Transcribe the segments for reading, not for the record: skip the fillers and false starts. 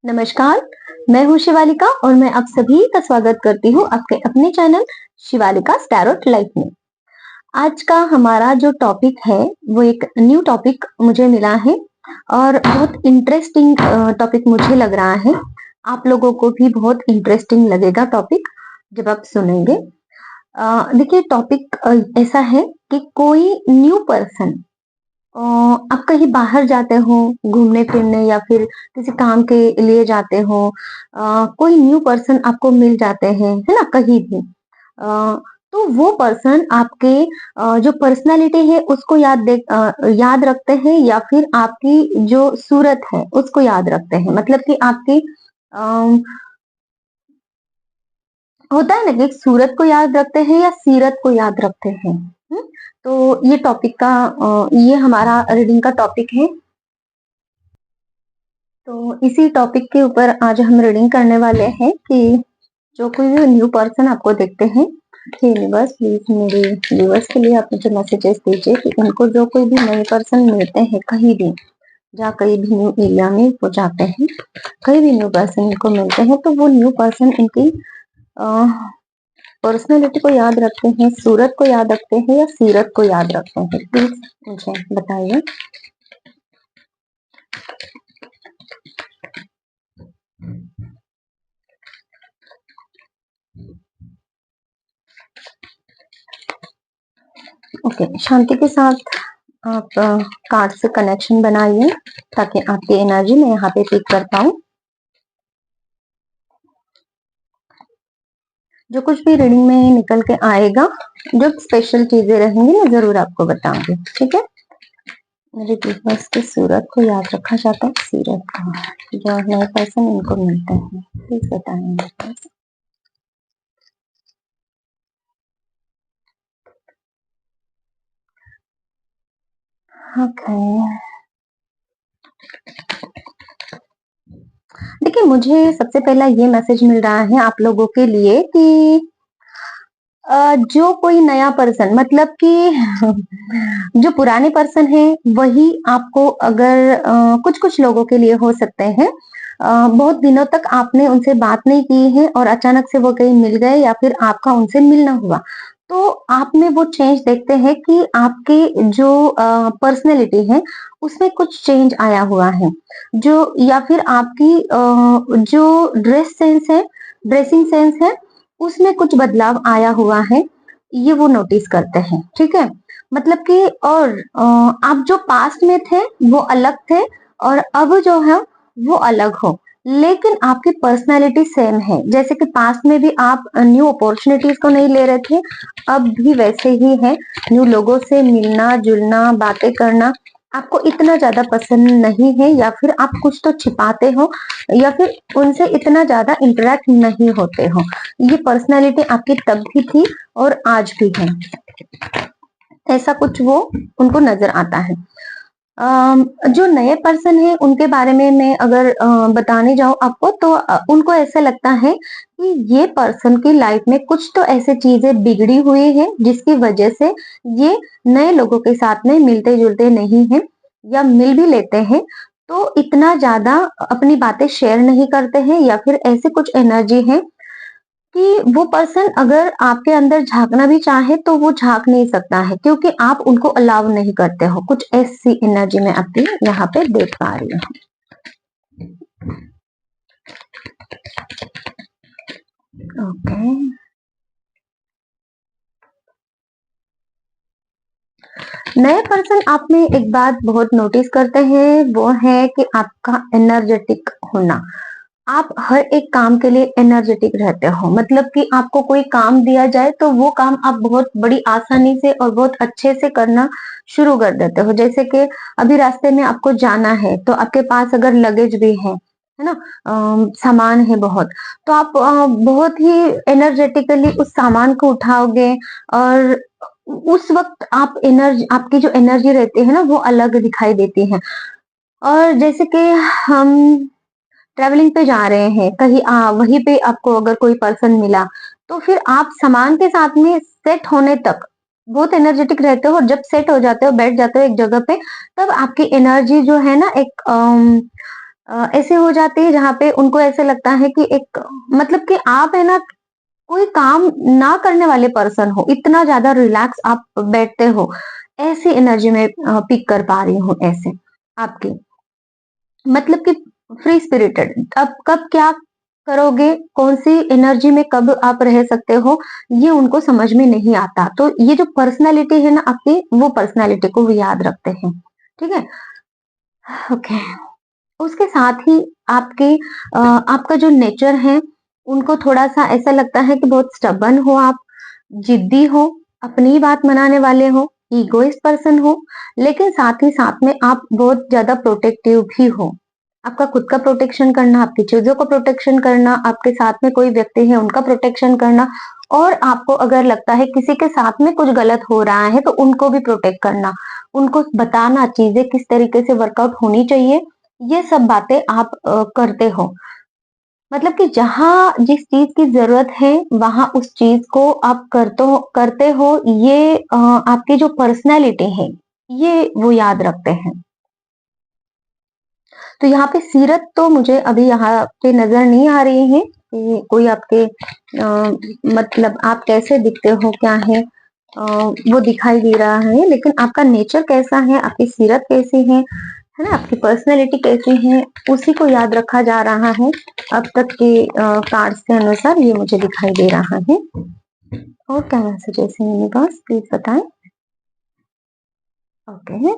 नमस्कार, मैं हूँ शिवालिका और मैं आप सभी का स्वागत करती हूँ आपके अपने चैनल शिवालिका टैरोट लाइफ में। आज का हमारा जो टॉपिक है वो एक न्यू टॉपिक मुझे मिला है और बहुत इंटरेस्टिंग टॉपिक मुझे लग रहा है। आप लोगों को भी बहुत इंटरेस्टिंग लगेगा टॉपिक जब आप सुनेंगे। देखिए टॉपिक ऐसा है कि कोई न्यू पर्सन आप कहीं बाहर जाते हो घूमने फिरने या फिर किसी काम के लिए जाते हो, कोई न्यू पर्सन आपको मिल जाते हैं है ना कहीं भी। तो वो पर्सन आपके जो पर्सनालिटी है उसको याद रखते हैं या फिर आपकी जो सूरत है उसको याद रखते हैं, मतलब कि आपकी अम, होता है ना कि सूरत को याद रखते हैं या सीरत को याद रखते हैं। तो ये टॉपिक का ये हमारा रीडिंग का टॉपिक है। तो इसी टॉपिक के ऊपर आज हम रीडिंग करने वाले हैं कि जो कोई भी न्यू पर्सन आपको देखते हैं, यूनिवर्स प्लीज मेरे व्यूअर्स के लिए आप मुझे मैसेजेस दीजिए कि इनको जो कोई भी नए पर्सन मिलते हैं कहीं भी, जहाँ कहीं भी न्यू एरिया में वो जाते हैं, कहीं भी न्यू पर्सन इनको मिलते हैं तो वो न्यू पर्सन इनकी पर्सनैलिटी को याद रखते हैं, सूरत को याद रखते हैं या सीरत को याद रखते हैं, प्लीज मुझे बताइए। ओके, शांति के साथ आप कार्ड से कनेक्शन बनाइए ताकि आपकी एनर्जी मैं यहाँ पे पिक कर पाऊँ। जो कुछ भी रीडिंग में निकल के आएगा, जो स्पेशल चीजें रहेंगी मैं जरूर आपको बताऊंगी, ठीक है। मेरे व्यूअर्स की सूरत को याद रखा जाता है, सीरत को जो नए पर्सन इनको मिलते हैं, प्लीज बताएंगे। ओके, देखिए मुझे सबसे पहला ये मैसेज मिल रहा है आप लोगों के लिए कि जो कोई नया पर्सन, मतलब कि जो पुराने पर्सन है वही आपको अगर कुछ कुछ लोगों के लिए हो सकते हैं, बहुत दिनों तक आपने उनसे बात नहीं की है और अचानक से वो कहीं मिल गए या फिर आपका उनसे मिलना हुआ, तो आप में वो चेंज देखते हैं कि आपके जो पर्सनैलिटी है उसमें कुछ चेंज आया हुआ है, जो या फिर आपकी जो ड्रेस सेंस है, ड्रेसिंग सेंस है, उसमें कुछ बदलाव आया हुआ है, ये वो नोटिस करते हैं, ठीक है। मतलब कि और आप जो पास्ट में थे वो अलग थे और अब जो है वो अलग हो, लेकिन आपकी पर्सनालिटी सेम है। जैसे कि पास्ट में भी आप न्यू अपॉर्चुनिटीज को नहीं ले रहे थे, अब भी वैसे ही है। न्यू लोगों से मिलना जुलना बातें करना आपको इतना ज्यादा पसंद नहीं है, या फिर आप कुछ तो छिपाते हो या फिर उनसे इतना ज्यादा इंटरेक्ट नहीं होते हो। ये पर्सनालिटी आपकी तब भी थी और आज भी है, ऐसा कुछ वो उनको नजर आता है। जो नए पर्सन है उनके बारे में मैं अगर बताने जाऊं आपको तो उनको ऐसा लगता है कि ये पर्सन की लाइफ में कुछ तो ऐसे चीजें बिगड़ी हुई है जिसकी वजह से ये नए लोगों के साथ में मिलते जुलते नहीं है, या मिल भी लेते हैं तो इतना ज्यादा अपनी बातें शेयर नहीं करते हैं, या फिर ऐसे कुछ एनर्जी है कि वो पर्सन अगर आपके अंदर झांकना भी चाहे तो वो झांक नहीं सकता है क्योंकि आप उनको अलाउ नहीं करते हो। कुछ ऐसी एनर्जी में आपकी यहाँ पे देख पा रही हूँ। ओके, नए पर्सन आप में एक बात बहुत नोटिस करते हैं, वो है कि आपका एनर्जेटिक होना। आप हर एक काम के लिए एनर्जेटिक रहते हो, मतलब कि आपको कोई काम दिया जाए तो वो काम आप बहुत बड़ी आसानी से और बहुत अच्छे से करना शुरू कर देते हो। जैसे कि अभी रास्ते में आपको जाना है तो आपके पास अगर लगेज भी है ना, सामान है बहुत, तो आप बहुत ही एनर्जेटिकली उस सामान को उठाओगे और उस वक्त आप एनर्जी, आपकी जो एनर्जी रहती है ना वो अलग दिखाई देती है। और जैसे कि हम ट्रेवलिंग पे जा रहे हैं कहीं, वहीं पे आपको अगर कोई पर्सन मिला तो फिर आप सामान के साथ में सेट होने तक बहुत एनर्जेटिक रहते हो, और जब सेट हो जाते हो बैठ जाते हो एक जगह पे, तब आपकी एनर्जी जो है ना एक ऐसे हो जाते हैं जहाँ पे उनको ऐसे लगता है कि एक मतलब कि आप है ना कोई काम ना करने वाले पर्सन हो, इतना ज़्यादा रिलैक्स आप बैठते हो, ऐसी एनर्जी में पिक कर पा रही हूँ ऐसे आपकी। मतलब कि फ्री स्पिरिटेड, अब कब क्या करोगे, कौन-सी एनर्जी में कब आप रह सकते हो, ये उनको समझ में नहीं आता। तो ये जो पर्सनैलिटी है ना आपकी, वो पर्सनैलिटी को वो याद रखते हैं। ठीक है? ओके। उसके साथ ही आपके आपका जो नेचर है, उनको थोड़ा-सा ऐसा लगता है कि बहुत स्टबर्न हो आप, जिद्दी हो, अपनी बात मनाने वाले हो, इगोइस्ट पर्सन हो, लेकिन साथ ही साथ में आप बहुत ज़्यादा प्रोटेक्टिव भी हो। आपका खुद का प्रोटेक्शन करना, आपकी चीज़ों को प्रोटेक्शन करना, आपके साथ में कोई व्यक्ति है उनका प्रोटेक्शन करना और आपको अगर लगता है किसी के साथ में कुछ गलत हो रहा है तो उनको भी प्रोटेक्ट करना, उनको बताना चीज़ें किस तरीके से वर्कआउट होनी चाहिए, ये सब बातें आप करते हो। मतलब कि जहाँ जिस चीज़ की ज़रूरत है, वहाँ उस चीज़ को आप करते हो, ये आपकी जो पर्सनैलिटी है, ये वो याद रखते हैं। तो यहाँ पे सीरत तो मुझे अभी यहाँ पे नज़र नहीं आ रही है कि कोई आपके मतलब आप कैसे दिखते हो, क्या है वो दिखाई दे रहा है, लेकिन आपका नेचर कैसा है, आपकी सीरत कैसी है ना? आपकी पर्सनैलिटी कैसी है, उसी को याद रखा जा रहा है। अब तक के कार्ड्स के अनुसार ये मुझे दिखाई दे रहा है। और क्या मैसेजेस हैं मेरे पास प्लीज़ बताएँ? ओके।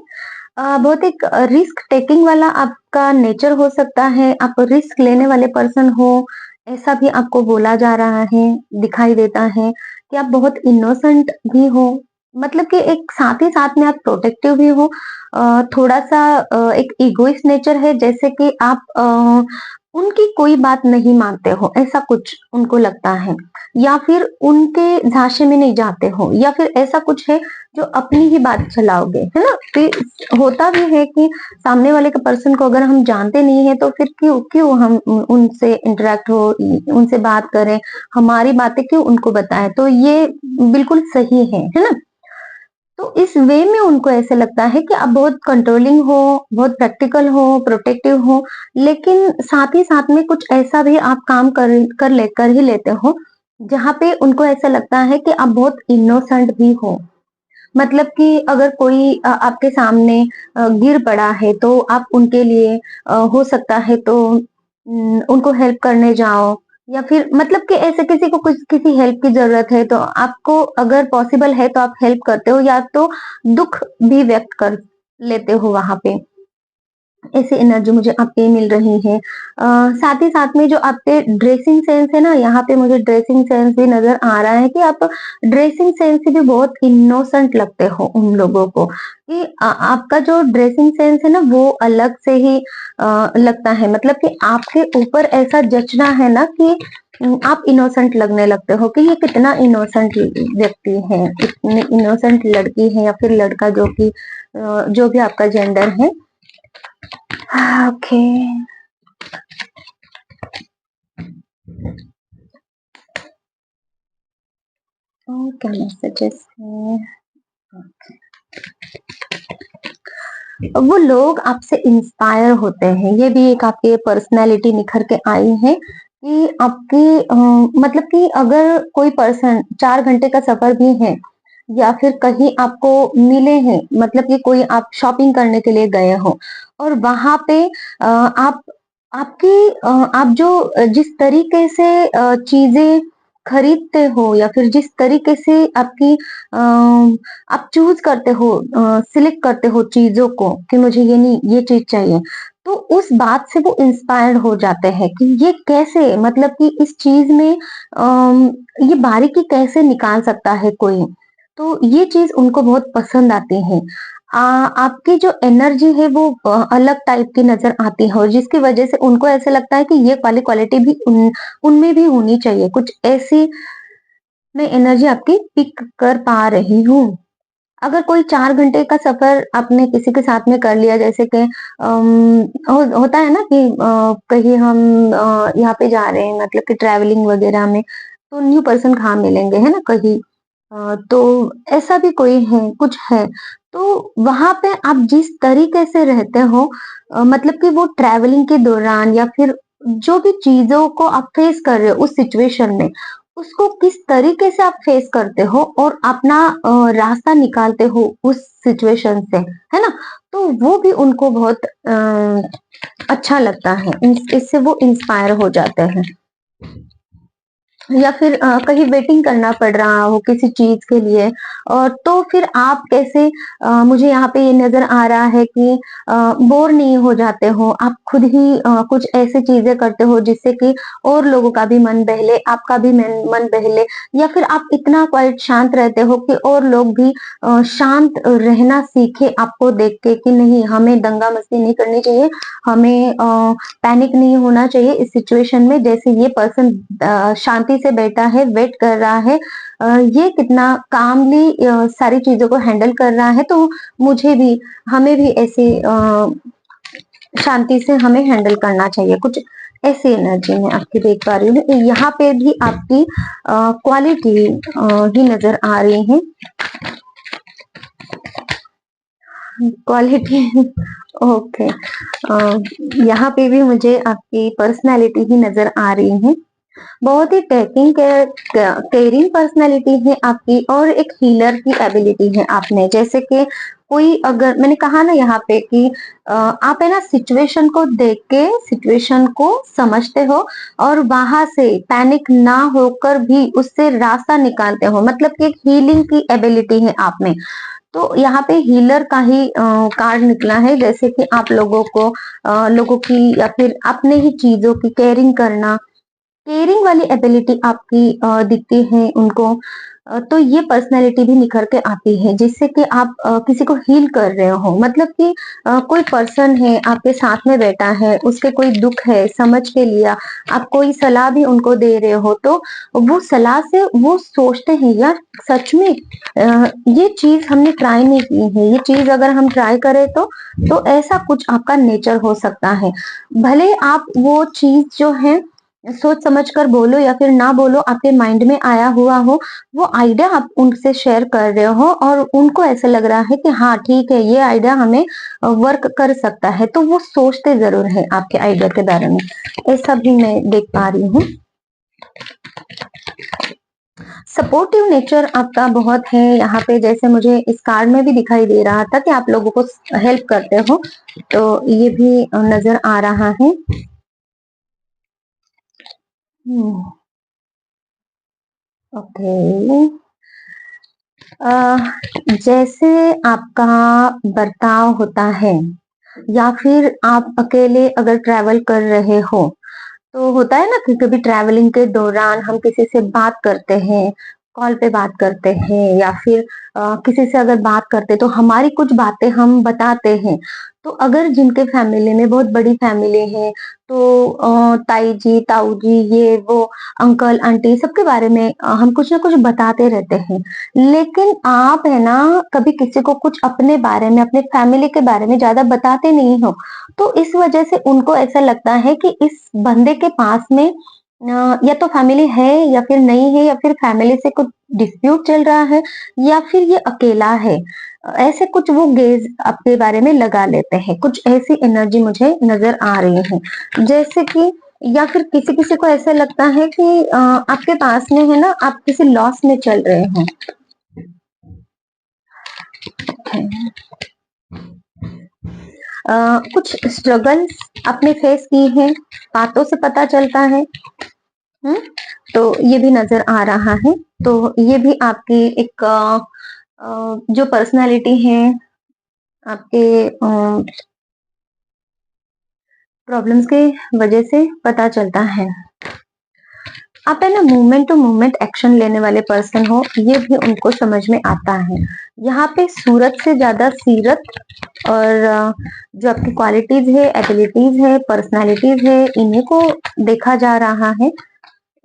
बहुत एक रिस्क टेकिंग वाला आपका नेचर हो सकता है, आप रिस्क लेने वाले पर्सन हो, ऐसा भी आपको बोला जा रहा है, दिखाई देता है कि आप बहुत इनोसेंट भी हो, मतलब कि एक साथ ही साथ में आप प्रोटेक्टिव भी हो। थोड़ा-सा एक इगोइस्ट नेचर है जैसे कि आप उनकी कोई बात नहीं मानते हो, ऐसा कुछ उनको लगता है या फिर उनके झांसे में नहीं जाते हो या फिर ऐसा कुछ है जो अपनी ही बात चलाओगे, है ना? फिर होता भी है कि सामने वाले के पर्सन को अगर हम जानते नहीं है तो फिर क्यों क्यों हम उनसे इंटरेक्ट हो, उनसे बात करें, हमारी बातें क्यों उनको बताएं, तो ये बिल्कुल सही है ना? तो इस वे में उनको ऐसे लगता है कि आप बहुत कंट्रोलिंग हो, बहुत प्रैक्टिकल हो, प्रोटेक्टिव हो, लेकिन साथ ही साथ में कुछ ऐसा भी आप काम कर ही लेते हो, जहाँ पे उनको ऐसा लगता है कि आप बहुत इनोसेंट भी हो। मतलब कि अगर कोई आपके सामने गिर पड़ा है तो आप उनके लिए हो सकता है तो उनको हेल्प करने जाओ या फिर मतलब कि ऐसे किसी को कुछ किसी हेल्प की ज़रूरत है तो आपको अगर पॉसिबल है तो आप हेल्प करते हो या तो दुःख भी व्यक्त कर लेते हो वहाँ पे। ऐसी एनर्जी मुझे आपकी मिल रही है। साथ ही साथ में जो आपके ड्रेसिंग सेंस है ना, यहाँ पे मुझे ड्रेसिंग सेंस भी नज़र आ रहा है कि आप ड्रेसिंग सेंस से भी बहुत इनोसेंट लगते हो उन लोगों को कि आपका जो ड्रेसिंग सेंस है ना वो अलग से ही लगता है। मतलब कि आपके ऊपर ऐसा जचना है ना कि आप इनोसेंट लगने लगते हो कि ये कितना इनोसेंट व्यक्ति है, इतनी इनोसेंट लड़की है या फिर लड़का जो कि जो भी आपका जेंडर है। ओके। और क्या मैसेजेस हैं? वो लोग आपसे इंस्पायर होते हैं, ये भी एक आपकी पर्सनैलिटी निखर के आई है कि आपकी मतलब कि अगर कोई पर्सन 4 घंटे का सफर भी है या फिर कहीं आपको मिले हैं, मतलब कि कोई आप शॉपिंग करने के लिए गए हो और वहां पे आप आपकी आप जो जिस तरीके से चीजें खरीदते हो या फिर जिस तरीके से आपकी आप चूज करते हो, सिलेक्ट करते हो चीजों को कि मुझे ये नहीं ये चीज चाहिए, तो उस बात से वो इंस्पायर्ड हो जाते हैं कि ये कैसे, मतलब कि इस चीज में ये बारीकी कैसे निकाल सकता है कोई, तो ये चीज उनको बहुत पसंद आती है। आपकी जो एनर्जी है वो अलग टाइप की नजर आती है और जिसकी वजह से उनको ऐसे लगता है कि ये वाली क्वालिटी भी उनमें भी होनी चाहिए, कुछ ऐसी मैं एनर्जी आपकी पिक कर पा रही हूँ। अगर कोई 4 घंटे का सफ़र आपने किसी के साथ में कर लिया, जैसे कि होता है ना कि कहीं हम यहाँ पे जा रहे हैं मतलब कि ट्रैवलिंग वगैरह में, तो न्यू पर्सन कहाँ मिलेंगे, है ना? कहीं तो ऐसा भी कोई है, कुछ है, तो वहाँ पे आप जिस तरीके से रहते हो, मतलब कि वो ट्रैवलिंग के दौरान या फिर जो भी चीज़ों को आप फेस कर रहे हो उस सिचुएशन में, उसको किस तरीके से आप फेस करते हो और अपना रास्ता निकालते हो उस सिचुएशन से, है ना? तो वो भी उनको बहुत अच्छा लगता है, इससे वो इंस्पायर हो जाते हैं। या फिर कहीं वेटिंग करना पड़ रहा हो किसी चीज के लिए, और तो फिर आप कैसे, मुझे यहाँ पे ये नजर आ रहा है कि बोर नहीं हो जाते हो, आप खुद ही कुछ ऐसी चीजें करते हो जिससे कि और लोगों का भी मन बहले, आपका भी मन बहले, या फिर आप इतना क्वाइट शांत रहते हो कि और लोग भी शांत रहना सीखे आपको देख के कि नहीं, हमें दंगा मस्ती नहीं करनी चाहिए, हमें पैनिक नहीं होना चाहिए इस सिचुएशन में। जैसे ये पर्सन शांति से बैठा है, वेट कर रहा है, ये कितना कामली सारी चीजों को हैंडल कर रहा है, तो मुझे भी, हमें भी ऐसे शांति से हमें हैंडल करना चाहिए। कुछ ऐसी एनर्जी में आपकी देख पा रही हूँ। यहाँ पे भी आपकी क्वालिटी ही नजर आ रही है, क्वालिटी। ओके, यहाँ पे भी मुझे आपकी पर्सनैलिटी ही नजर आ रही है। बहुत ही टेकिंग केयर, केयरिंग पर्सनैलिटी है आपकी, और एक हीलर की एबिलिटी है आप में। जैसे कि कोई, अगर मैंने कहा ना यहाँ पे कि आप है ना सिचुएशन को देख के सिचुएशन को समझते हो और वहां से पैनिक ना होकर भी उससे रास्ता निकालते हो, मतलब कि एक हीलिंग की एबिलिटी है आप में। तो यहाँ पे हीलर का ही कार्ड निकला है, जैसे कि आप लोगों को लोगों की या फिर अपने ही चीजों की केयरिंग करना, केयरिंग वाली एबिलिटी आपकी दिखती है उनको। तो ये पर्सनैलिटी भी निखर के आती है, जिससे कि आप किसी को हील कर रहे हो, मतलब कि कोई पर्सन है आपके साथ में बैठा है, उसके कोई दुख है, समझ के लिया, आप कोई सलाह भी उनको दे रहे हो, तो वो सलाह से वो सोचते हैं यार सच में ये चीज हमने ट्राई नहीं की है, ये चीज अगर हम ट्राई करें तो ऐसा कुछ आपका नेचर हो सकता है। भले आप वो चीज जो है सोच समझ कर बोलो या फिर ना बोलो, आपके माइंड में आया हुआ हो, वो आइडिया आप उनसे शेयर कर रहे हो और उनको ऐसा लग रहा है कि हाँ ठीक है, ये आइडिया हमें वर्क कर सकता है, तो वो सोचते जरूर है आपके आइडिया के बारे में। ऐसा भी मैं देख पा रही हूँ। सपोर्टिव नेचर आपका बहुत है यहाँ पे, जैसे मुझे इस कार्ड में भी दिखाई दे रहा था कि आप लोगों को हेल्प करते हो, तो ये भी नजर आ रहा है। ओके, जैसे आपका बर्ताव होता है, या फिर आप अकेले अगर ट्रैवल कर रहे हो, तो होता है ना कि कभी ट्रैवलिंग के दौरान हम किसी से बात करते हैं, कॉल पे बात करते हैं, या फिर किसी से अगर बात करते तो हमारी कुछ बातें हम बताते हैं। तो अगर जिनके फैमिली में बहुत बड़ी फैमिली है, तो ताई जी, ताऊ जी, ये वो, अंकल आंटी, सबके बारे में हम कुछ ना कुछ बताते रहते हैं। लेकिन आप है ना कभी किसी को कुछ अपने बारे में, अपने फैमिली के बारे में ज्यादा बताते नहीं हो, तो इस वजह से उनको ऐसा लगता है कि इस बंदे के पास में या तो फैमिली है या फिर नहीं है, या फिर फैमिली से कुछ डिस्प्यूट चल रहा है, या फिर ये अकेला है। ऐसे कुछ वो गेज आपके बारे में लगा लेते हैं, कुछ ऐसी एनर्जी मुझे नजर आ रही है। जैसे कि या फिर किसी किसी को ऐसा लगता है कि आपके पास में है ना, आप किसी लॉस में चल रहे हो। कुछ स्ट्रगल्स आपने फेस की हैं, बातों से पता चलता है। हम्म, तो ये भी नजर आ रहा है। तो ये भी आपकी एक जो पर्सनालिटी है, आपके प्रॉब्लम्स के वजह से पता चलता है। आप है ना मूवमेंट टू मूवमेंट एक्शन लेने वाले पर्सन हो, ये भी उनको समझ में आता है। यहाँ पे सूरत से ज्यादा सीरत, और जो आपकी क्वालिटीज है, एबिलिटीज है, पर्सनालिटीज है, इन्हीं को देखा जा रहा है,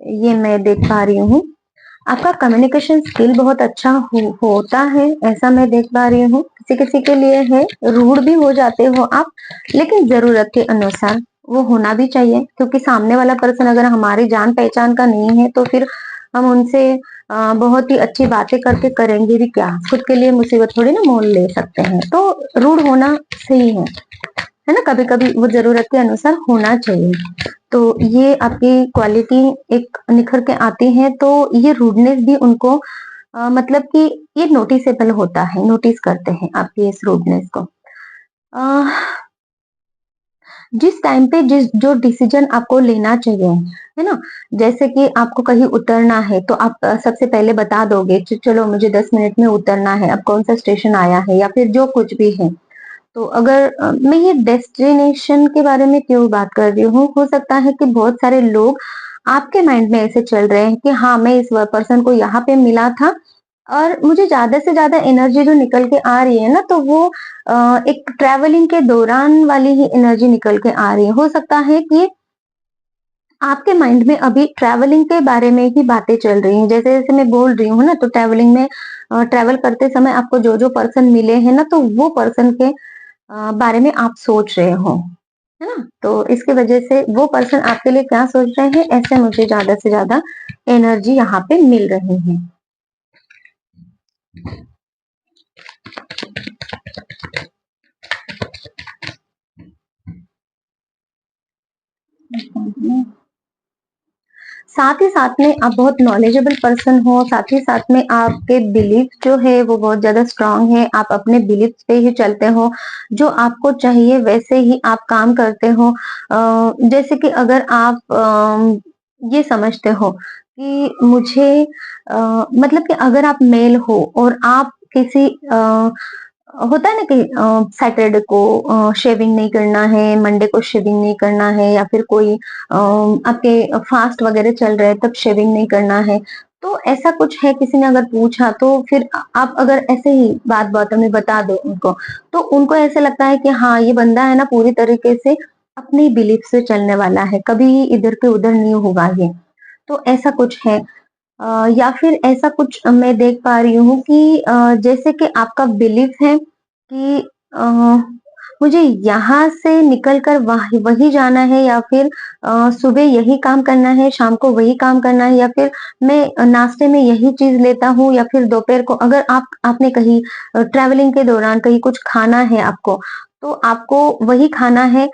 ये मैं देख पा रही हूँ। आपका कम्युनिकेशन स्किल बहुत अच्छा होता है, ऐसा मैं देख पा रही हूँ। किसी किसी के लिए है, रूड भी हो जाते हो आप, लेकिन जरूरत के अनुसार वो होना भी चाहिए, क्योंकि सामने वाला पर्सन अगर हमारी जान पहचान का नहीं है तो फिर हम उनसे बहुत ही अच्छी बातें करके करेंगे भी क्या, खुद के लिए मुसीबत थोड़ी ना मोल ले सकते हैं। तो रूड होना सही है ना, कभी कभी वो जरूरत के अनुसार होना चाहिए। तो ये आपकी क्वालिटी एक निखर के आती है, तो ये रूडनेस भी उनको मतलब कि ये नोटिसेबल होता है, नोटिस करते हैं आपकी इस रूडनेस को। अ, जिस टाइम पे जिस जो डिसीजन आपको लेना चाहिए, है ना? जैसे कि आपको कहीं उतरना है, तो आप सबसे पहले बता दोगे चलो मुझे 10 मिनट में उतरना है, अब कौन सा स्टेशन आया है या फिर जो कुछ भी है। तो अगर मैं ये डेस्टिनेशन के बारे में क्यों बात कर रही हूँ, हो सकता है कि बहुत सारे लोग आपके माइंड में ऐसे चल रहे हैं कि हाँ, मैं इस पर्सन को यहाँ पे मिला था और मुझे ज्यादा से ज्यादा एनर्जी जो निकल के आ रही है ना, तो वो एक ट्रैवलिंग के दौरान वाली ही एनर्जी निकल के आ रही है। हो सकता है कि आपके माइंड में अभी ट्रैवलिंग के बारे में ही बातें चल रही हैं। जैसे जैसे मैं बोल रही हूँ ना, तो ट्रैवलिंग में ट्रैवल करते समय आपको जो जो पर्सन मिले हैं ना, तो वो पर्सन के बारे में आप सोच रहे हो, है ना? तो इसकी वजह से वो पर्सन आपके लिए क्या सोच रहे हैं, ऐसे मुझे ज्यादा से ज्यादा एनर्जी यहाँ पे मिल रही है। साथ ही साथ में आप बहुत नॉलेजेबल पर्सन हो, साथ ही साथ में आपके बिलीफ जो है वो बहुत ज्यादा स्ट्रांग है, आप अपने बिलीफ पे ही चलते हो, जो आपको चाहिए वैसे ही आप काम करते हो। जैसे कि अगर आप ये समझते हो कि मुझे मतलब कि अगर आप मेल हो और आप किसी होता है ना कि सैटरडे को शेविंग नहीं करना है, मंडे को शेविंग नहीं करना है, या फिर कोई आपके फास्ट वगैरह चल रहे हैं तब शेविंग नहीं करना है। तो ऐसा कुछ है, किसी ने अगर पूछा तो फिर आप अगर ऐसे ही बात बातों में बता दो उनको, तो उनको ऐसे लगता है कि हाँ, ये बंदा है ना पूरी तरीके से अपनी बिलीफ से चलने वाला है, कभी इधर के उधर नहीं होगा ये। तो ऐसा कुछ है। या फिर ऐसा कुछ मैं देख पा रही हूँ कि जैसे कि आपका बिलीफ है कि मुझे यहाँ से निकल कर वही वही जाना है, या फिर सुबह यही काम करना है, शाम को वही काम करना है, या फिर मैं नाश्ते में यही चीज लेता हूँ, या फिर दोपहर को अगर आपने कहीं ट्रैवलिंग के दौरान कहीं कुछ खाना है आपको, तो आपको वही खाना है।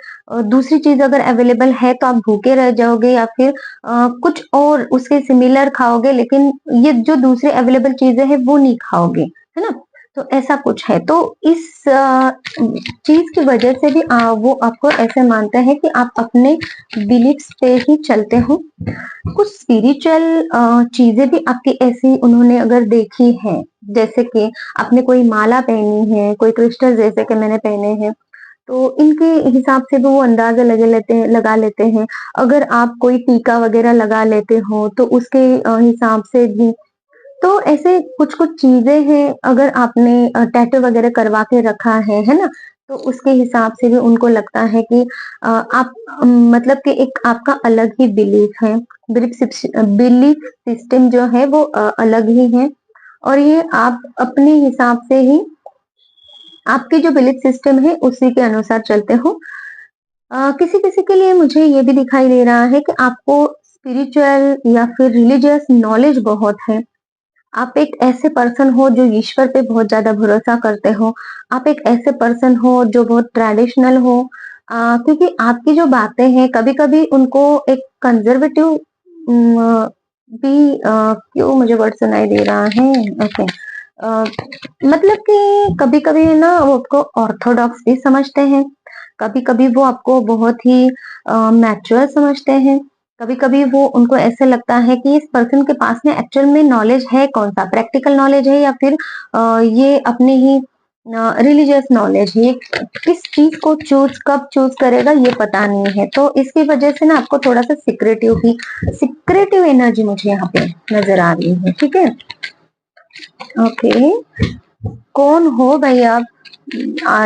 दूसरी चीज अगर अवेलेबल है तो आप भूखे रह जाओगे, या फिर कुछ और उसके सिमिलर खाओगे, लेकिन ये जो दूसरी अवेलेबल चीजें हैं वो नहीं खाओगे, है ना? तो ऐसा कुछ है। तो इस चीज की वजह से भी वो आपको ऐसे मानते हैं कि आप अपने बिलीफ्स पे ही चलते हो। कुछ स्पिरिचुअल चीजें भी आपकी ऐसी उन्होंने अगर देखी है, जैसे कि आपने कोई माला पहनी है, कोई क्रिस्टल जैसे कि मैंने पहने हैं, तो इनके हिसाब से भी वो अंदाजा लगा लेते हैं। अगर आप कोई टीका वगैरह लगा लेते हो तो उसके हिसाब से भी। तो ऐसे कुछ-कुछ चीज़ें हैं, अगर आपने टैटू वगैरह करवा के रखा है ना? तो उसके हिसाब से भी उनको लगता है कि आप मतलब कि एक आपका अलग ही बिलीफ है। बिलीफ सिस्टम जो है वो अलग ही है, और ये आप अपने हिसाब से ही आपकी जो बिलीफ सिस्टम है उसी के अनुसार चलते हो। किसी-किसी के लिए मुझे ये भी दिखाई दे रहा है कि आपको स्पिरिचुअल या फिर रिलीजियस नॉलेज बहुत है। आप एक ऐसे पर्सन हो जो ईश्वर पे बहुत ज़्यादा भरोसा करते हो। आप एक ऐसे पर्सन हो जो बहुत ट्रेडिशनल हो। क्योंकि आपकी जो बातें हैं कभी-कभी उनको एक कंज़र्वेटिव क्यों मुझे वर्ड सुनाई दे रहा है ऐसे, अ, मतलब कि कभी-कभी ना वो आपको ऑर्थोडॉक्स भी समझते हैं, कभी-कभी वो आपको बहुत ही मैच्योर समझते हैं, कभी-कभी वो उनको ऐसे लगता है कि इस पर्सन के पास में एक्चुअल में नॉलेज है कौन-सा, प्रैक्टिकल नॉलेज है या फिर ये अपने ही रिलीजियस नॉलेज है। ये किस चीज़ को कब चूज़ करेगा ये पता नहीं है। तो इसकी वजह से ना आपको थोड़ा-सा सीक्रेटिव एनर्जी मुझे यहाँ पे नज़र आ रही है, ठीक है? ओके। कौन हो भई आप?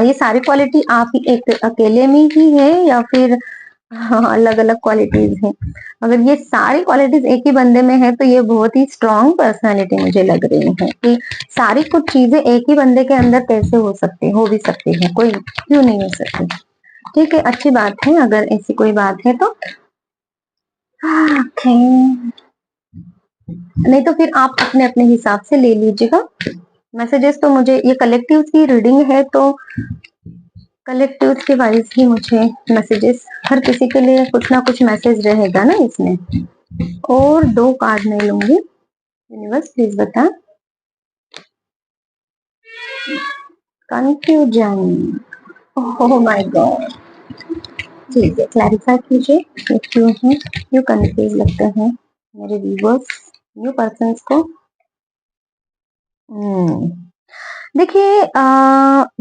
ये सारी क्वालिटी आप ही एक अकेले में ही है या फिर हाँ, अलग-अलग क्वालिटीज़ हैं? अगर ये सारी क्वालिटीज़ एक ही बंदे में है तो ये बहुत ही स्ट्रॉन्ग पर्सनैलिटी मुझे लग रही है कि सारी कुछ चीज़ें एक ही बंदे के अंदर कैसे हो भी सकती हैं, कोई क्यों नहीं हो सकती? ठीक है, अच्छी बात है अगर ऐसी कोई बात है तो। ओके। नहीं तो फिर आप अपने अपने हिसाब से ले लीजिएगा मैसेजेस। तो मुझे ये कलेक्टिव की रीडिंग है, तो कलेक्टिव के वाइज ही मुझे मैसेजेस, हर किसी के लिए कुछ ना कुछ मैसेज रहेगा ना इसमें। और 2 कार्ड मैं लूंगी। यूनिवर्स प्लीज बता। Confusion, oh my God. ठीक है, क्लैरिफाई कीजिए ये क्यों है, क्यों कंफ्यूज लगते हैं मेरे व्यूवर्स, न्यू पर्सन्स को। देखिए,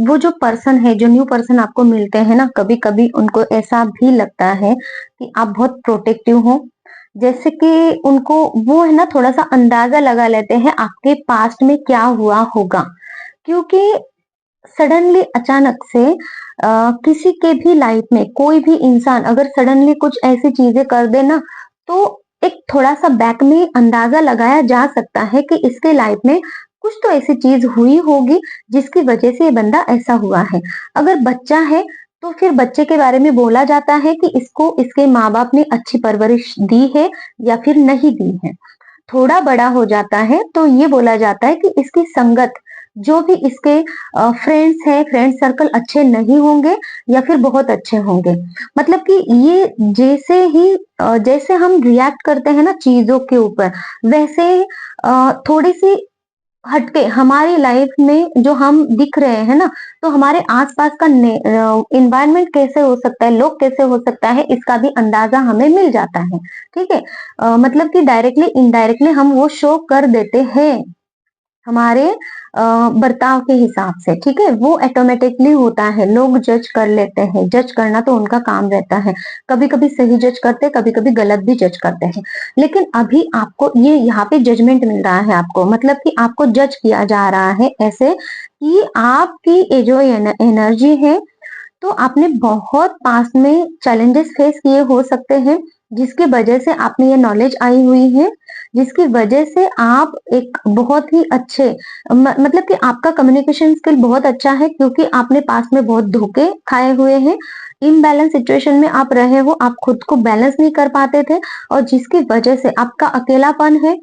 वो जो पर्सन है, जो न्यू पर्सन आपको मिलते हैं ना, कभी कभी उनको ऐसा भी लगता है कि आप बहुत प्रोटेक्टिव हो। जैसे कि उनको वो है ना, थोड़ा सा अंदाजा लगा लेते हैं आपके पास्ट में क्या हुआ होगा। क्योंकि सडनली अचानक से किसी के भी लाइफ में कोई भी इंसान अगर सडनली कुछ ऐसी चीजें कर दे ना, तो एक थोड़ा सा बैक में अंदाजा लगाया जा सकता है कि इसके लाइफ में कुछ तो ऐसी चीज हुई होगी जिसकी वजह से ये बंदा ऐसा हुआ है। अगर बच्चा है तो फिर बच्चे के बारे में बोला जाता है कि इसको इसके माँ बाप ने अच्छी परवरिश दी है या फिर नहीं दी है। थोड़ा बड़ा हो जाता है तो ये बोला जाता है कि इसकी संगत, जो भी इसके फ्रेंड्स हैं, फ्रेंड सर्कल अच्छे नहीं होंगे या फिर बहुत अच्छे होंगे। मतलब कि ये जैसे ही जैसे हम रिएक्ट करते हैं ना चीजों के ऊपर, वैसे थोड़ी सी हटके हमारी लाइफ में जो हम दिख रहे हैं ना, तो हमारे आसपास का एनवायरनमेंट कैसे हो सकता है, लोग कैसे हो सकता है, इसका भी अंदाजा हमें मिल जाता है। ठीक है। मतलब कि डायरेक्टली इनडायरेक्टली हम वो शो कर देते हैं हमारे बर्ताव के हिसाब से। ठीक है, वो ऑटोमेटिकली होता है, लोग जज कर लेते हैं, जज करना तो उनका काम रहता है। कभी कभी सही जज करते हैं, कभी कभी गलत भी जज करते हैं। लेकिन अभी आपको ये यहाँ पे जजमेंट मिल रहा है आपको, मतलब कि आपको जज किया जा रहा है ऐसे कि आपकी ये जो एनर्जी है, तो आपने बहुत पास्ट में चैलेंजेस फेस किए हो सकते हैं, जिसकी वजह से आपने ये नॉलेज आई हुई है, जिसकी वजह से आप एक बहुत ही अच्छे मतलब कि आपका कम्युनिकेशन स्किल बहुत अच्छा है, क्योंकि आपने पास्ट में बहुत धोखे खाए हुए हैं। इम्बैलेंस सिचुएशन में आप रहे हो, आप खुद को बैलेंस नहीं कर पाते थे, और जिसकी वजह से आपका अकेलापन है,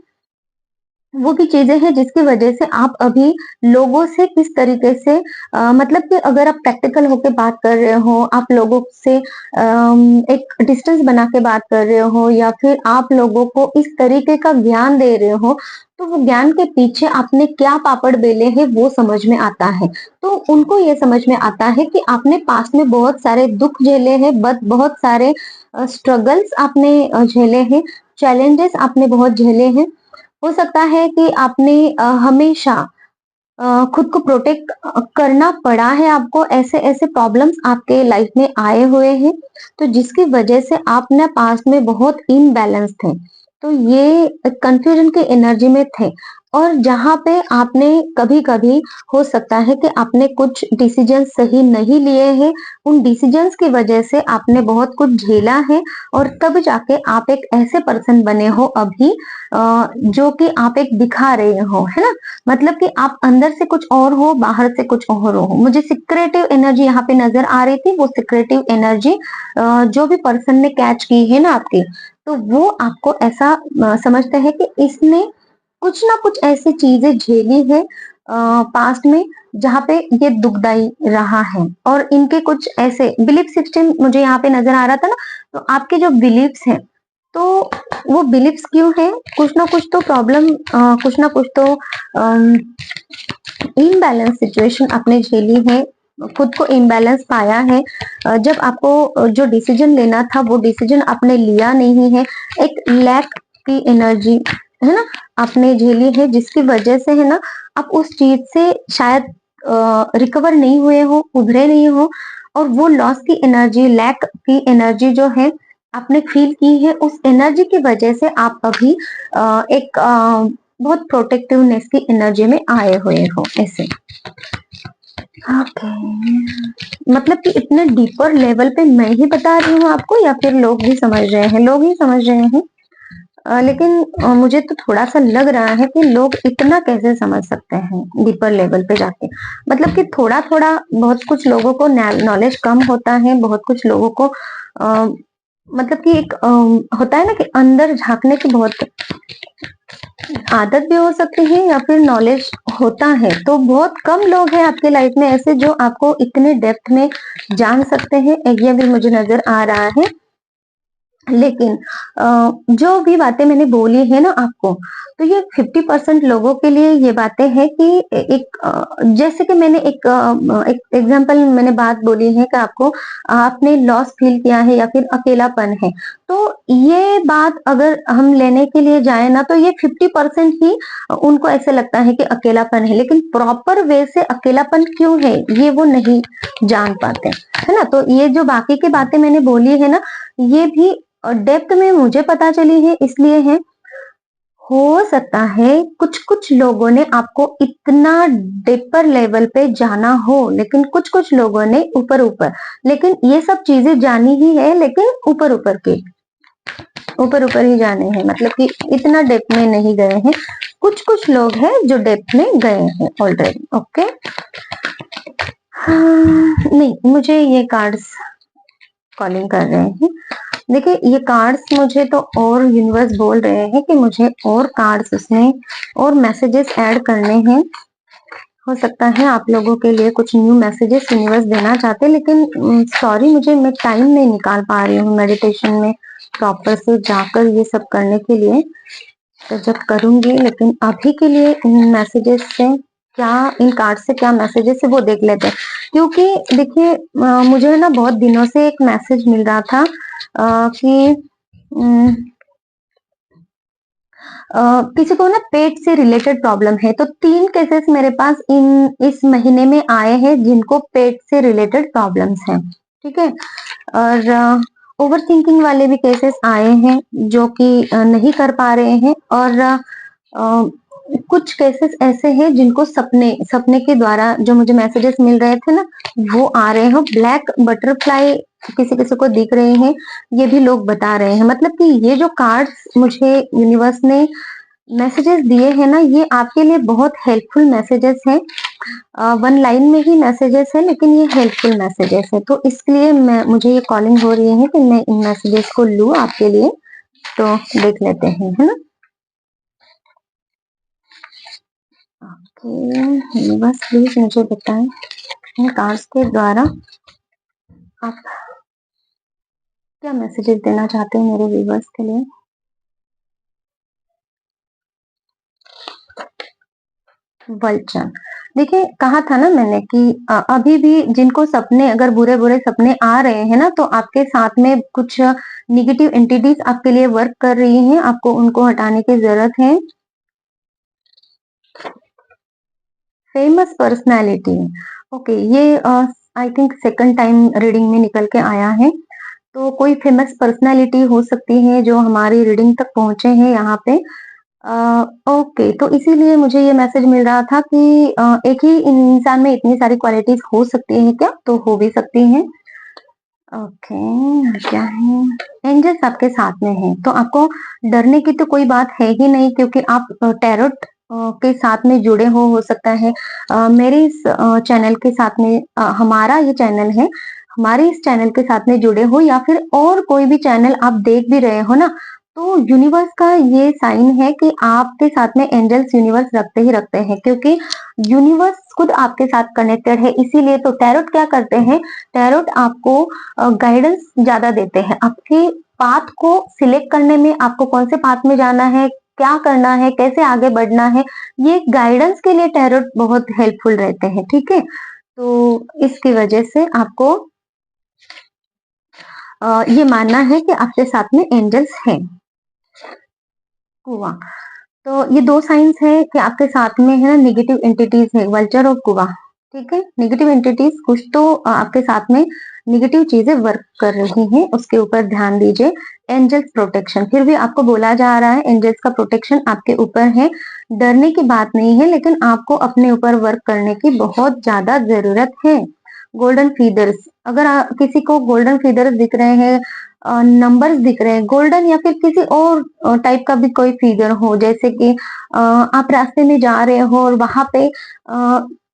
वो भी चीजें हैं जिसकी वजह से आप अभी लोगों से किस तरीके से मतलब कि अगर आप प्रैक्टिकल होके बात कर रहे हो, आप लोगों से एक डिस्टेंस बना के बात कर रहे हो, या फिर आप लोगों को इस तरीके का ज्ञान दे रहे हो, तो वो ज्ञान के पीछे आपने क्या पापड़ बेले हैं वो समझ में आता है। तो उनको ये समझ में आता है कि आपने पास्ट में बहुत सारे दुख झेले हैं, बहुत सारे स्ट्रगल्स आपने झेले हैं, चैलेंजेस आपने बहुत झेले हैं। हो सकता है कि आपने हमेशा खुद को प्रोटेक्ट करना पड़ा है आपको, ऐसे ऐसे प्रॉब्लम्स आपके लाइफ में आए हुए हैं, तो जिसकी वजह से आप ना पास्ट में बहुत इनबैलेंस थे। तो ये कंफ्यूजन के एनर्जी में थे, और जहां पे आपने कभी कभी हो सकता है कि आपने कुछ डिसीजन सही नहीं लिए हैं, उन डिसीजंस की वजह से आपने बहुत कुछ झेला है, और तब जाके आप एक ऐसे पर्सन बने हो अभी जो कि आप एक दिखा रहे हो, है ना। मतलब कि आप अंदर से कुछ और हो, बाहर से कुछ और हो। मुझे सिक्रेटिव एनर्जी यहाँ पे नजर आ रही थी, वो सिक्रेटिव एनर्जी जो भी पर्सन ने कैच की है ना आपकी, तो वो आपको ऐसा समझते हैं कि इसने कुछ ना कुछ ऐसी चीजें झेली है पास्ट में, जहाँ पे ये दुखदाई रहा है, और इनके कुछ ऐसे बिलीफ सिस्टम मुझे यहाँ पे नजर आ रहा था ना। तो आपके जो बिलीफ्स हैं, तो वो बिलीफ्स क्यों है, कुछ ना कुछ तो प्रॉब्लम, कुछ ना कुछ तो इनबैलेंस सिचुएशन आपने झेली है, खुद को इनबैलेंस पाया है। जब आपको जो डिसीजन लेना था वो डिसीजन आपने लिया नहीं है, एक लैक की एनर्जी, है ना, आपने झेली है, जिसकी वजह से है ना आप उस चीज से शायद रिकवर नहीं हुए हो, उभरे नहीं हो, और वो लॉस की एनर्जी, लैक की एनर्जी जो है आपने फील की है, उस एनर्जी की वजह से आप अभी एक बहुत प्रोटेक्टिवनेस की एनर्जी में आए हुए हो ऐसे। ओके, मतलब कि इतने डीपर लेवल पे मैं ही बता रही हूँ आपको, या फिर लोग भी समझ रहे हैं, लोग ही समझ रहे हैं। लेकिन मुझे तो थोड़ा सा लग रहा है कि लोग इतना कैसे समझ सकते हैं डीपर लेवल पे जाके। मतलब कि थोड़ा थोड़ा बहुत कुछ लोगों को नॉलेज कम होता है, बहुत कुछ लोगों को मतलब कि एक होता है ना कि अंदर झाँकने की बहुत आदत भी हो सकती है या फिर नॉलेज होता है, तो बहुत कम लोग हैं आपके लाइफ में ऐसे जो आपको इतने डेप्थ में जान सकते हैं, ये भी मुझे नज़र आ रहा है। लेकिन जो भी बातें मैंने बोली है ना आपको, तो ये 50% लोगों के लिए ये बातें हैं कि एक जैसे कि मैंने एक एग्जांपल मैंने बात बोली है कि आपको आपने लॉस फील किया है या फिर अकेलापन है। तो ये बात अगर हम लेने के लिए जाएँ ना, तो ये 50% ही उनको ऐसा लगता है कि अकेलापन है, लेकिन प्रॉपर वे से अकेलापन क्यों है, ये वो नहीं जान पाते, है ना? तो ये जो बाकी की बातें मैंने बोली है ना, ये भी डेप्थ में मुझे पता चली है इसलिए है। हो सकता है कुछ-कुछ लोगों ने आपको इतना डीपर लेवल पे जाना हो, लेकिन कुछ-कुछ लोगों ने ऊपर-ऊपर, लेकिन ये सब चीज़ें जानी ही है लेकिन ऊपर-ऊपर की, ऊपर-ऊपर ही जाने हैं, मतलब कि इतना डेप्थ में नहीं गए हैं। कुछ-कुछ लोग हैं जो डेप्थ में गए हैं ऑलरेडी, ओके? हाँ, नहीं, मुझे ये कार्ड्स कॉलिंग कर रहे हैं। देखिए, ये कार्ड्स मुझे तो और यूनिवर्स बोल रहे हैं कि मुझे और कार्ड्स उसमें और मैसेजेस ऐड करने हैं। हो सकता है आप लोगों के लिए कुछ न्यू मैसेजेस यूनिवर्स देना चाहते हैं, लेकिन सॉरी, मैं टाइम नहीं निकाल पा रही हूँ मेडिटेशन में प्रॉपर से जाकर ये सब करने के लिए। तो जब करूँगी, लेकिन अभी के लिए इन मैसेजेस से क्या, इन कार्ड से क्या मैसेजेस है वो देख लेते हैं। क्योंकि देखिए, मुझे ना बहुत दिनों से एक मैसेज मिल रहा था कि उम, किसी को ना पेट से रिलेटेड प्रॉब्लम है, तो 3 केसेस मेरे पास इस महीने में आए हैं जिनको पेट से रिलेटेड प्रॉब्लम्स हैं, ठीक है? और ओवरथिंकिंग वाले भी केसेस आए हैं जो कि नहीं कर पा रहे हैं, और कुछ केसेस ऐसे हैं जिनको सपने सपने के द्वारा जो मुझे मैसेजेस मिल रहे थे ना, वो आ रहे हैं। ब्लैक बटरफ्लाई किसी-किसी को दिख रहे हैं, ये भी लोग बता रहे हैं। मतलब कि ये जो कार्ड्स मुझे यूनिवर्स ने मैसेजेस दिए हैं ना, ये आपके लिए बहुत हेल्पफुल मैसेजेस हैं। वन लाइन में ही मैसेजेस है, लेकिन ये हेल्पफुल मैसेजेस है, तो इसलिए मुझे ये कॉलिंग हो रही है कि मैं इन मैसेजेस को लूँ आपके लिए। तो देख लेते हैं, है ना? ओके, यूनिवर्स प्लीज मुझे बताएं इन कार्ड्स के द्वारा आप क्या मैसेजेस देना चाहते हैं मेरे व्यूवर्स के लिए। वल्चर, देखिए, कहा था ना मैंने कि अभी भी जिनको सपने, अगर बुरे-बुरे सपने आ रहे हैं ना, तो आपके साथ में कुछ नेगेटिव एंटिटीज आपके लिए वर्क कर रही हैं, आपको उनको हटाने की ज़रूरत है। फेमस पर्सनैलिटी, ओके, ये I think second time reading में निकल के आया है। तो कोई फेमस पर्सनैलिटी हो सकती है जो हमारी रीडिंग तक पहुँचे हैं यहाँ पे। ओके, तो इसीलिए मुझे ये मैसेज मिल रहा था कि एक ही इंसान में इतनी सारी क्वालिटीज़ हो सकती हैं क्या? तो हो भी सकती हैं। ओके, क्या है? एंजल्स आपके साथ में हैं, तो आपको डरने की तो कोई बात है ही नहीं, क्योंकि आप टैरोट के साथ में जुड़े हो सकता है। मेरे इस चैनल के साथ में, हमारा ये चैनल है, हमारे इस चैनल के साथ में जुड़े हो, या फिर और कोई भी चैनल आप देख भी रहे हो ना, तो यूनिवर्स का ये साइन है कि आपके साथ में एंजल्स यूनिवर्स रखते ही रखते हैं, क्योंकि यूनिवर्स खुद आपके साथ कनेक्टेड है। इसीलिए तो टैरोट क्या करते हैं, टैरोट आपको गाइडेंस ज़्यादा देते हैं। आपके पाथ को सिलेक्ट करने में, आपको कौन से पाथ में जाना है, क्या करना है, कैसे आगे बढ़ना है, ये गाइडेंस के लिए टैरोट बहुत हेल्पफुल रहते हैं, ठीक है? तो इसकी वजह से आपको ये मानना है कि आपके साथ में एंजल्स हैं। कुआँ, तो ये 2 साइन्स हैं कि आपके साथ में है ना नेगेटिव एंटिटीज है, वल्चर और कुआँ, ठीक है? नेगेटिव एंटिटीज कुछ तो आपके साथ में नेगेटिव चीजें वर्क कर रही हैं, उसके ऊपर ध्यान दीजिए। एंजल्स प्रोटेक्शन, फिर भी आपको बोला जा रहा है एंजल्स का प्रोटेक्शन आपके ऊपर है। डरने की बात नहीं है, लेकिन आपको अपने ऊपर वर्क करने की बहुत ज्यादा जरूरत है। गोल्डन फीदर्स, अगर किसी को गोल्डन फीदर्स दिख रहे हैं, नंबर्स दिख रहे हैं गोल्डन, या फिर किसी और टाइप का भी कोई फिगर हो, जैसे कि आप रास्ते में जा रहे हो और वहां पे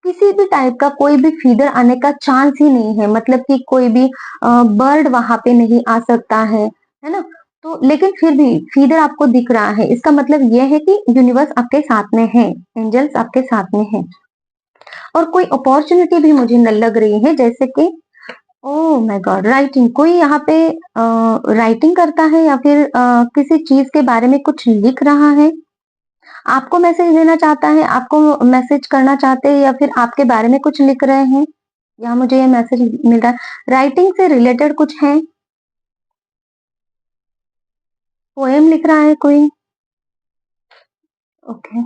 किसी भी टाइप का कोई भी फीगर आने का चांस ही नहीं है, मतलब कि कोई भी बर्ड वहां पे नहीं आ सकता है। है ना? तो लेकिन फिर भी फीदर आपको दिख रहा है, इसका मतलब ये है कि यूनिवर्स आपके साथ में है, एंजल्स आपके साथ में है। और कोई अपॉर्चुनिटी भी मुझे न लग रही है, जैसे कि ओह माय गॉड! राइटिंग, कोई यहाँ पे राइटिंग करता है या फिर किसी चीज़ के बारे में कुछ लिख रहा है, आपको मैसेज देना चाहता है, आपको मैसेज करना चाहते हैं या फिर आपके बारे में कुछ लिख रहे हैं, यहाँ मुझे ये मैसेज मिल रहा है। राइटिंग से रिलेटेड कुछ है, पोएम लिख रहा है कोई, ओके,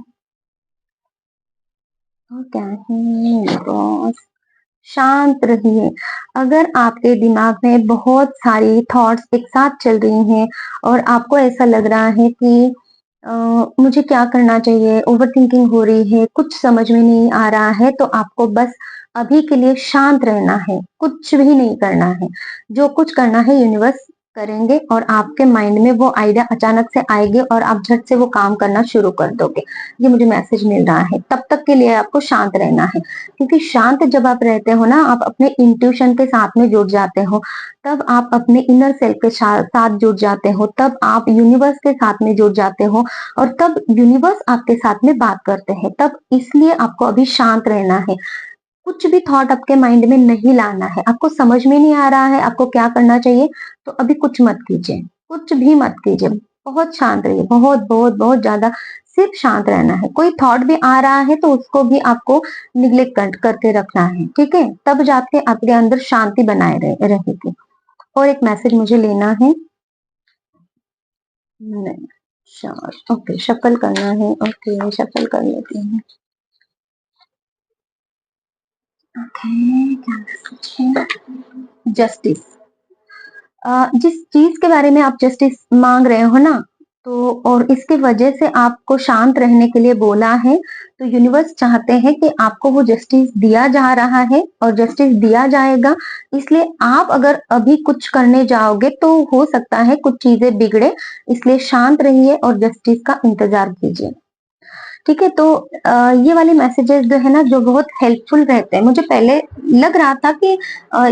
और क्या है बॉस? शांत रहिए। अगर आपके दिमाग में बहुत सारी थॉट्स एक साथ चल रही हैं और आपको ऐसा लग रहा है कि अ, मुझे क्या करना चाहिए, ओवरथिंकिंग हो रही है, कुछ समझ में नहीं आ रहा है, तो आपको बस अभी के लिए शांत रहना है, कुछ भी नहीं करना है। जो कुछ करना है यूनिवर्स करेंगे और आपके माइंड में वो आइडिया अचानक से आएगी और आप झट से वो काम करना शुरू कर दोगे। ये मुझे मैसेज मिल रहा है। तब तक के लिए आपको शांत रहना है। क्योंकि शांत जब आप रहते हो ना, आप अपने इंट्यूशन के साथ में जुड़ जाते हो, तब आप अपने इनर सेल्फ के साथ जुड़ जाते हो, तब आप यूनिवर्स के साथ में जुड़ जाते हो और तब यूनिवर्स आपके साथ में बात करते हैं। तब इसलिए आपको अभी शांत रहना है। कुछ भी थॉट आपके माइंड में नहीं लाना है। आपको समझ में नहीं आ रहा है आपको क्या करना चाहिए, तो अभी कुछ मत कीजिए, कुछ भी मत कीजिए। बहुत शांत रहिए, बहुत बहुत बहुत ज्यादा सिर्फ शांत रहना है। कोई थॉट भी आ रहा है तो उसको भी आपको निग्लेक्ट करके रखना है, ठीक है? तब जाके आपके अंदर शांति बनाए रहेगी। और एक मैसेज मुझे लेना है। नहीं, ओके, शफल करना है। ओके, शफल कर लेती हूँ। ओके, क्या मैसेज है? जस्टिस। जिस चीज के बारे में आप जस्टिस मांग रहे हो ना, तो और इसकी वजह से आपको शांत रहने के लिए बोला है, तो यूनिवर्स चाहते हैं कि आपको वो जस्टिस दिया जा रहा है और जस्टिस दिया जाएगा। इसलिए आप अगर अभी कुछ करने जाओगे तो हो सकता है कुछ चीजें बिगड़े, इसलिए शांत रहिए और जस्टिस का इंतजार कीजिए। ठीक है, तो ये वाले मैसेजेस जो है ना, जो बहुत हेल्पफुल रहते हैं। मुझे पहले लग रहा था कि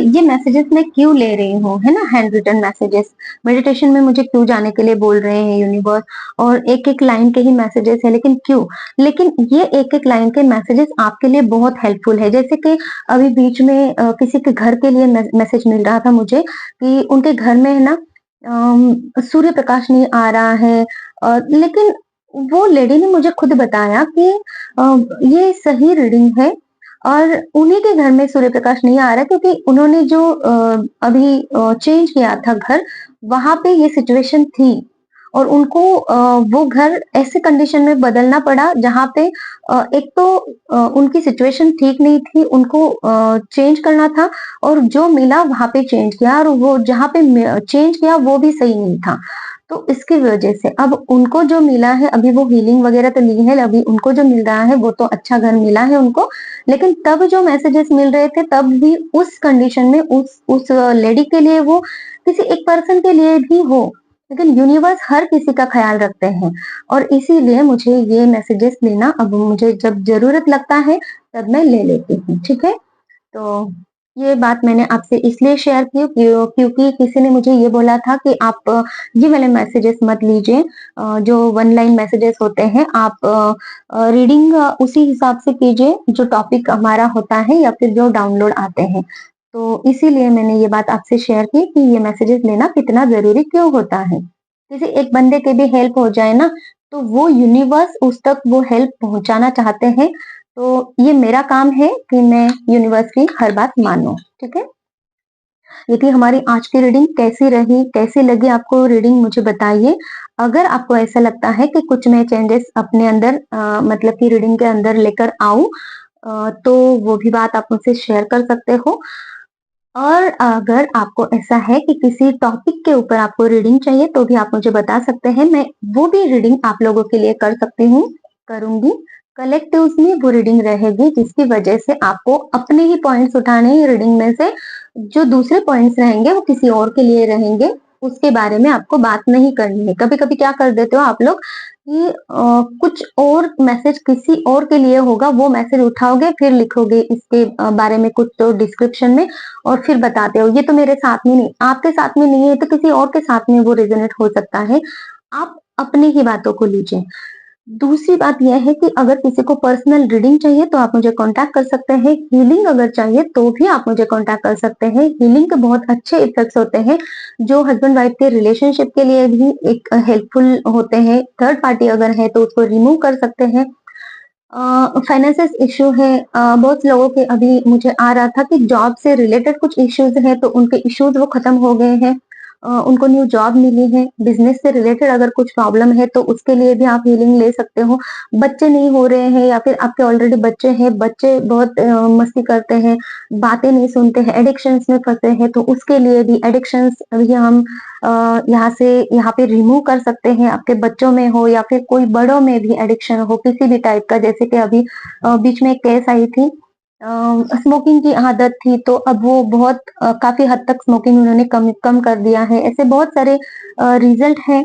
ये मैसेजेस मैं क्यों ले रही हूँ, है ना? हैंड रिटन मैसेजेस मेडिटेशन में मुझे क्यों जाने के लिए बोल रहे हैं यूनिवर्स, और एक एक लाइन के ही मैसेजेस है, लेकिन क्यों? लेकिन ये एक एक लाइन के मैसेजेस आपके लिए बहुत हेल्पफुल है। जैसे कि अभी बीच में किसी के घर के लिए मैसेज मिल रहा था मुझे कि उनके घर में है ना, सूर्य प्रकाश नहीं आ रहा है, लेकिन वो लेडी ने मुझे खुद बताया कि ये सही रीडिंग है और उन्हीं के घर में सूर्य प्रकाश नहीं आ रहा, क्योंकि उन्होंने जो अभी चेंज किया था घर, वहां पे ये सिचुएशन थी और उनको वो घर ऐसे कंडीशन में बदलना पड़ा जहाँ पे एक तो उनकी सिचुएशन ठीक नहीं थी, उनको चेंज करना था और जो मिला वहां पे चेंज किया, और वो जहाँ पे चेंज किया वो भी सही नहीं था। तो इसकी वजह से अब उनको जो मिला है, अभी वो हीलिंग वगैरह तो ली है, अभी उनको जो मिल रहा है वो तो अच्छा घर मिला है उनको, लेकिन तब जो मैसेजेस मिल रहे थे तब भी उस कंडीशन में उस लेडी के लिए, वो किसी एक पर्सन के लिए भी हो, लेकिन यूनिवर्स हर किसी का ख्याल रखते हैं और इसीलिए मुझे ये मैसेजेस लेना, अब मुझे जब जरूरत लगता है तब मैं ले लेती हूँ, ठीक है? तो ये बात मैंने आपसे इसलिए शेयर की क्योंकि किसी ने मुझे ये बोला था कि आप ये वाले मैसेजेस मत लीजिए, जो वन लाइन मैसेजेस होते हैं, आप रीडिंग उसी हिसाब से कीजिए जो टॉपिक हमारा होता है या फिर जो डाउनलोड आते हैं। तो इसीलिए मैंने ये बात आपसे शेयर की कि ये मैसेजेस लेना कितना जरूरी क्यों होता है। किसी एक बंदे के भी हेल्प हो जाए ना, तो वो यूनिवर्स उस तक वो हेल्प पहुंचाना चाहते हैं। तो ये मेरा काम है कि मैं यूनिवर्स की हर बात मानूं, ठीक है? ये थी हमारी आज की रीडिंग। कैसी रही, कैसी लगी आपको रीडिंग, मुझे बताइए। अगर आपको ऐसा लगता है कि कुछ मैं चेंजेस अपने अंदर मतलब कि रीडिंग के अंदर लेकर आऊं, तो वो भी बात आप मुझसे शेयर कर सकते हो। और अगर आपको ऐसा है कि किसी टॉपिक के ऊपर आपको रीडिंग चाहिए तो भी आप मुझे बता सकते हैं, मैं वो भी रीडिंग आप लोगों के लिए कर सकती हूँ, करूंगी। कलेक्टिव्स में वो रीडिंग रहेगी जिसकी वजह से आपको अपने ही पॉइंट्स उठाने हैं रीडिंग में से, जो दूसरे पॉइंट्स रहेंगे वो किसी और के लिए रहेंगे, उसके बारे में आपको बात नहीं करनी है। कभी कभी क्या कर देते हो आप लोग कि कुछ और मैसेज किसी और के लिए होगा, वो मैसेज उठाओगे फिर लिखोगे इसके बारे में कुछ तो डिस्क्रिप्शन में और फिर बताते हो। ये तो मेरे साथ में नहीं, आपके साथ में नहीं है तो किसी और के साथ में वो रेजोनेट हो सकता है। आप अपनी ही बातों को लीजिए। दूसरी बात यह है कि अगर किसी को पर्सनल रीडिंग चाहिए तो आप मुझे कांटेक्ट कर सकते हैं। हीलिंग अगर चाहिए तो भी आप मुझे कांटेक्ट कर सकते हैं। हीलिंग के बहुत अच्छे इफेक्ट्स होते हैं, जो हस्बैंड वाइफ के रिलेशनशिप के लिए भी एक हेल्पफुल होते हैं। थर्ड पार्टी अगर है तो उसको रिमूव कर सकते हैं। फाइनेंसिस इश्यू है, बहुत से लोगों के अभी मुझे आ रहा था कि जॉब से रिलेटेड कुछ इश्यूज हैं, तो उनके इश्यूज वो खत्म हो गए हैं। उनको न्यू जॉब मिली है। बिजनेस से रिलेटेड अगर कुछ प्रॉब्लम है तो उसके लिए भी आप हीलिंग ले सकते हो। बच्चे नहीं हो रहे हैं या फिर आपके ऑलरेडी बच्चे हैं, बच्चे बहुत मस्ती करते हैं, बातें नहीं सुनते हैं, एडिक्शंस में फंसे हैं, तो उसके लिए भी एडिक्शंस भी हम यहाँ से यहाँ पे रिमूव कर सकते हैं। आपके बच्चों में हो या फिर कोई बड़ों में भी एडिक्शन हो किसी भी टाइप का, जैसे कि अभी बीच में एक केस आई थी, स्मोकिंग की आदत थी तो अब वो बहुत काफी हद तक स्मोकिंग उन्होंने कम कम कर दिया है। ऐसे बहुत सारे रिजल्ट हैं,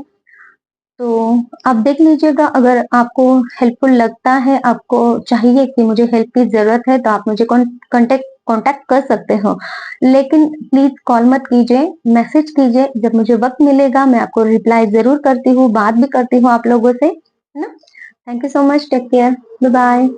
तो आप देख लीजिएगा। अगर आपको हेल्पफुल लगता है, आपको चाहिए कि मुझे हेल्प की ज़रूरत है, तो आप मुझे कॉन्टैक्ट कॉन्टैक्ट कर सकते हो। लेकिन प्लीज़ कॉल मत कीजिए, मैसेज कीजिए। जब मुझे वक़्त मिलेगा मैं आपको रिप्लाई ज़रूर करती हूँ, बात भी करती हूँ आप लोगों से, है ना? Thank you so much, take care, bye-bye.